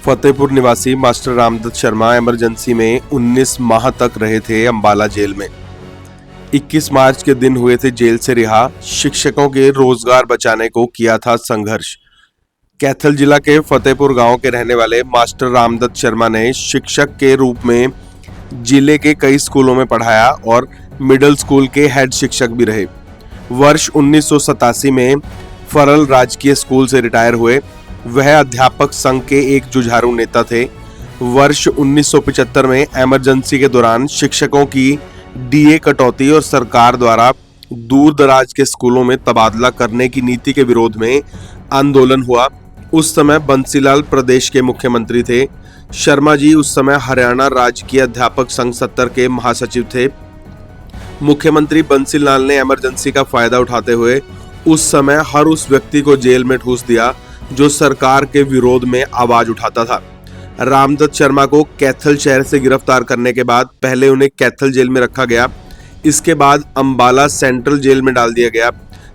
फतेहपुर निवासी master Ramdatt Sharma emergency में 19 माह तक रहे थे अंबाला जेल में। 21 मार्च के दिन हुए थे जेल से रिहा। शिक्षकों के रोजगार बचाने को किया था संघर्ष। कैथल जिला के फतेहपुर गांव के रहने वाले मास्टर रामदत्त शर्मा ने शिक्षक के रूप में जिले के कई स्कूलों में पढ़ाया और मिडिल स्कूल के हेड शिक्षक भी रहे। वर्ष 1987 में फरल राजकीय स्कूल से रिटायर हुए। वह अध्यापक संघ के एक जुझारू नेता थे। वर्ष 1975 में इमरजेंसी के दौरान शिक्षकों की डीए कटौती और सरकार द्वारा दूर दराज के स्कूलों में तबादला करने की नीति के विरोध में आंदोलन हुआ। उस समय बंसीलाल प्रदेश के मुख्यमंत्री थे। शर्मा जी उस समय हरियाणा राजकीय अध्यापक संघ 70 के महासचिव थे। मुख्यमंत्री बंसीलाल ने इमरजेंसी का फायदा उठाते हुए उस समय हर उस व्यक्ति को जेल में ठूस दिया जो सरकार के विरोध में आवाज उठाता था। रामदत्त शर्मा को कैथल शहर से गिरफ्तार करने के बाद पहले उन्हें कैथल जेल में रखा गया। इसके बाद अंबाला सेंट्रल जेल में डाल दिया गया,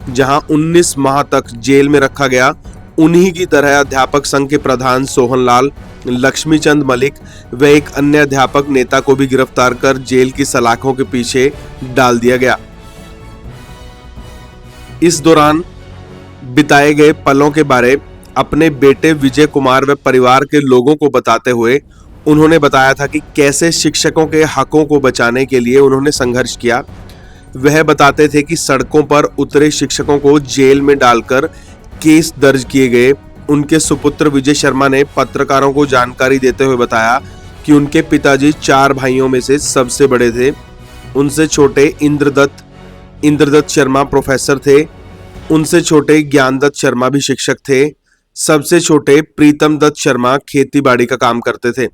जहां 19 माह तक जेल में रखा गया। उन्हीं की तरह अध्यापक संघ के प्रधान सोहनलाल, लक्ष्मीचंद मलिक व एक अन्य अध्यापक नेता को भी गिरफ्तार कर जेल की सलाखों के पीछे डाल दिया गया। इस दौरान बिताए गए पलों के बारे अपने बेटे विजय कुमार व परिवार के लोगों को बताते हुए उन्होंने बताया था कि कैसे शिक्षकों के हकों को बचाने के लिए उन्होंने संघर्ष किया। वह बताते थे कि सड़कों पर उतरे शिक्षकों को जेल में डालकर केस दर्ज किए गए। उनके सुपुत्र विजय शर्मा ने पत्रकारों को जानकारी देते हुए बताया कि उनके पिताजी 4 भाइयों में से सबसे बड़े थे। उनसे छोटे इंद्रदत्त शर्मा प्रोफेसर थे। उनसे छोटे ज्ञानदत्त शर्मा भी शिक्षक थे। सबसे छोटे प्रीतम दत्त शर्मा खेतीबाड़ी का काम करते थे।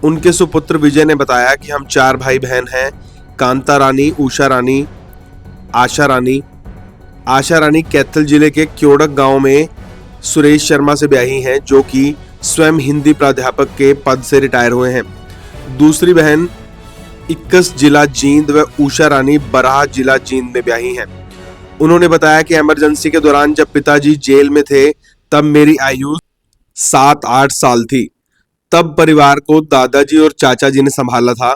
उनके सुपुत्र विजय ने बताया कि हम 4 भाई बहन हैं। कांता रानी, उषा रानी, आशा रानी। आशा रानी कैथल जिले के क्योड़क गांव में सुरेश शर्मा से ब्याही हैं, जो कि स्वयं हिंदी प्राध्यापक के पद से रिटायर हुए हैं। दूसरी बहन 21 जिला जींद व उषा रानी बराह जिला जींद में ब्याही हैं। उन्होंने बताया कि इमरजेंसी के दौरान जब पिताजी जेल में थे तब मेरी आयु 7-8 साल थी। तब परिवार को दादाजी और चाचा जी ने संभाला था।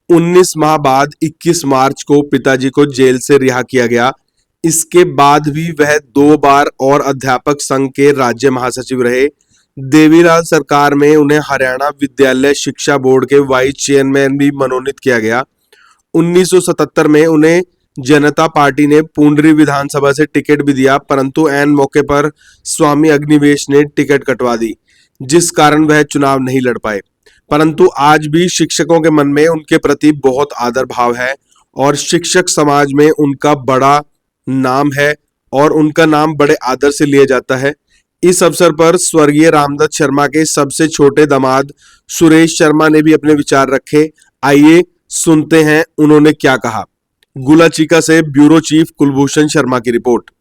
19 माह बाद 21 मार्च को पिताजी को जेल से रिहा किया गया। इसके बाद भी वह 2 बार और अध्यापक संघ के राज्य महासचिव रहे। देवीलाल सरकार में उन्हें हरियाणा विद्यालय शिक्षा बोर्ड के वाइस चेयरमैन भी मनोनीत किया गया। 1977 में उन्हें जनता पार्टी ने पूंडरी विधानसभा से टिकट भी दिया, परंतु ऐन मौके पर स्वामी अग्निवेश ने टिकट कटवा दी, जिस कारण वह चुनाव नहीं लड़ पाए। परंतु आज भी शिक्षकों के मन में उनके प्रति बहुत आदर भाव है और शिक्षक समाज में उनका बड़ा नाम है और उनका नाम बड़े आदर से लिया जाता है। इस अवसर पर स्वर्गीय रामदत्त शर्मा के सबसे छोटे दामाद सुरेश शर्मा ने भी अपने विचार रखे। आइए सुनते हैं उन्होंने क्या कहा। गुलाचिका से ब्यूरो चीफ कुलभूषण शर्मा की रिपोर्ट।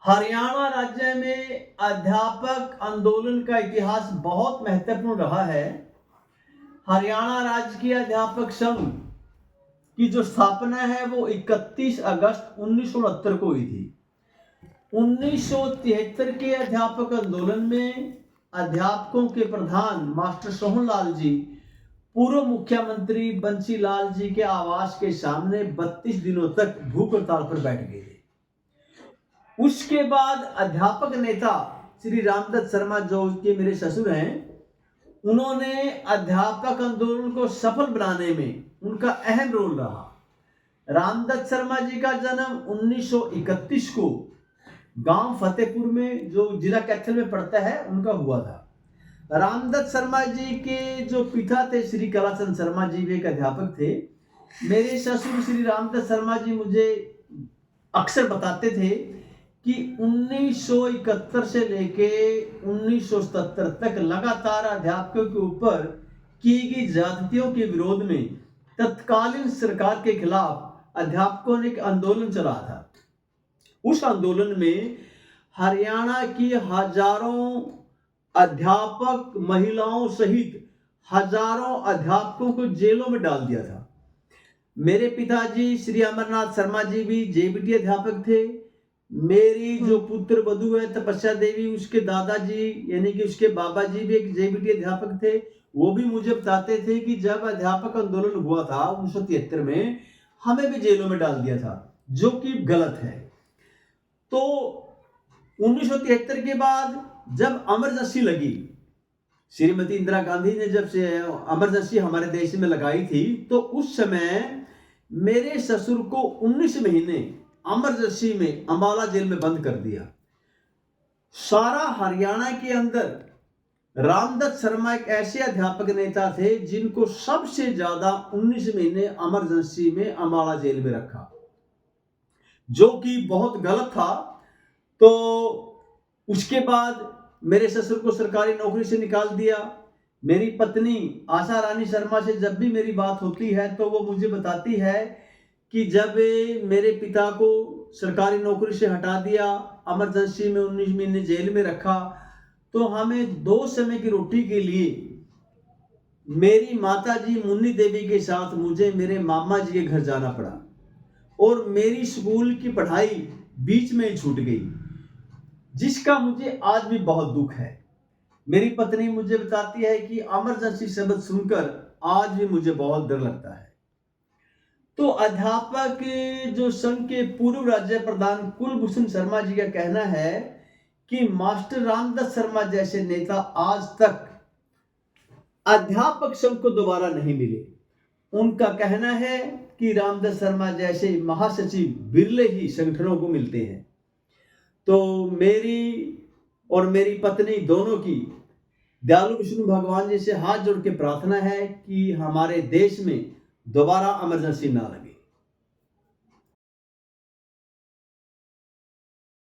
हरियाणा राज्य में अध्यापक आंदोलन का इतिहास बहुत महत्वपूर्ण रहा है। हरियाणा राजकीय अध्यापक संघ की जो स्थापना है वो 31 अगस्त 1969 को हुई थी। 1973 के अध्यापक आंदोलन में अध्यापकों के प्रधान मास्टर सोहनलाल जी पूर्व मुख्यमंत्री बंसीलाल जी के आवास के सामने 32 दिनों तक भूख हड़ताल पर बैठ गए थे। उसके बाद अध्यापक नेता श्री रामदत्त शर्मा, जो के मेरे ससुर हैं, उन्होंने अध्यापक आंदोलन को सफल बनाने में उनका अहम रोल रहा। रामदत्त शर्मा जी का जन्म 1931 को गांव फतेहपुर में, जो जिला कैथल में पड़ता है, उनका हुआ था। रामदत्त शर्मा जी के जो पिता थे श्री कलाचंद शर्मा जी भी एक अध्यापक थे। मेरे ससुर श्री रामदत्त शर्मा जी मुझे अक्सर बताते थे कि 1971 से लेके 1977 तक लगातार अध्यापकों के ऊपर की गई ज्यादतियों के विरोध में तत्कालीन सरकार के खिलाफ अध्यापकों ने एक आंदोलन चला था। उस आंदोलन में हरियाणा की हजारों अध्यापक महिलाओं सहित हजारों अध्यापकों को जेलों में डाल दिया था। मेरे पिताजी श्री अमरनाथ शर्मा जी भी जेबीटी अध्यापक थे। मेरी जो पुत्र वधू है तपस्या देवी, उसके दादाजी यानी कि उसके बाबा जी भी एक जेबीटी अध्यापक थे। वो भी मुझे बताते थे कि जब अध्यापक आंदोलन हुआ था 1973 में, हमें भी जेलों में डाल दिया था, जो कि गलत है। तो 1973 के बाद जब इमरजेंसी लगी, श्रीमती इंदिरा गांधी ने जब से इमरजेंसी हमारे देश में लगाई थी, तो उस समय मेरे ससुर को 19 महीने इमरजेंसी में अंबाला जेल में बंद कर दिया। सारा हरियाणा के अंदर रामदत्त शर्मा एक ऐसे अध्यापक नेता थे जिनको सबसे ज्यादा 19 महीने इमरजेंसी में अंबाला जेल में रखा, जो कि बहुत गलत था। तो उसके बाद मेरे ससुर को सरकारी नौकरी से निकाल दिया। मेरी पत्नी आशा रानी शर्मा से जब भी मेरी बात होती है तो वो मुझे बताती है कि जब मेरे पिता को सरकारी नौकरी से हटा दिया, इमरजेंसी में 19 महीने जेल में रखा, तो हमें 2 समय की रोटी के लिए मेरी माता जी मुन्नी देवी के साथ मुझे मेरे मामा जी के घर जाना पड़ा, और मेरी स्कूल की पढ़ाई बीच में ही छूट गई, जिसका मुझे आज भी बहुत दुख है। मेरी पत्नी मुझे बताती है कि इमरजेंसी शब्द सुनकर आज भी मुझे बहुत डर लगता है। तो अध्यापक जो संघ के पूर्व राज्य प्रधान कुलभूषण शर्मा जी का कहना है कि मास्टर रामदत्त शर्मा जैसे नेता आज तक अध्यापक संघ को दोबारा नहीं मिले। उनका कहना है कि रामदत्त शर्मा जैसे महासचिव बिरले ही संगठनों को मिलते हैं। तो मेरी और मेरी पत्नी दोनों की दयालु विष्णु भगवान जी से हाथ जोड़ के प्रार्थना है कि हमारे देश में दोबारा इमरजेंसी ना लगे।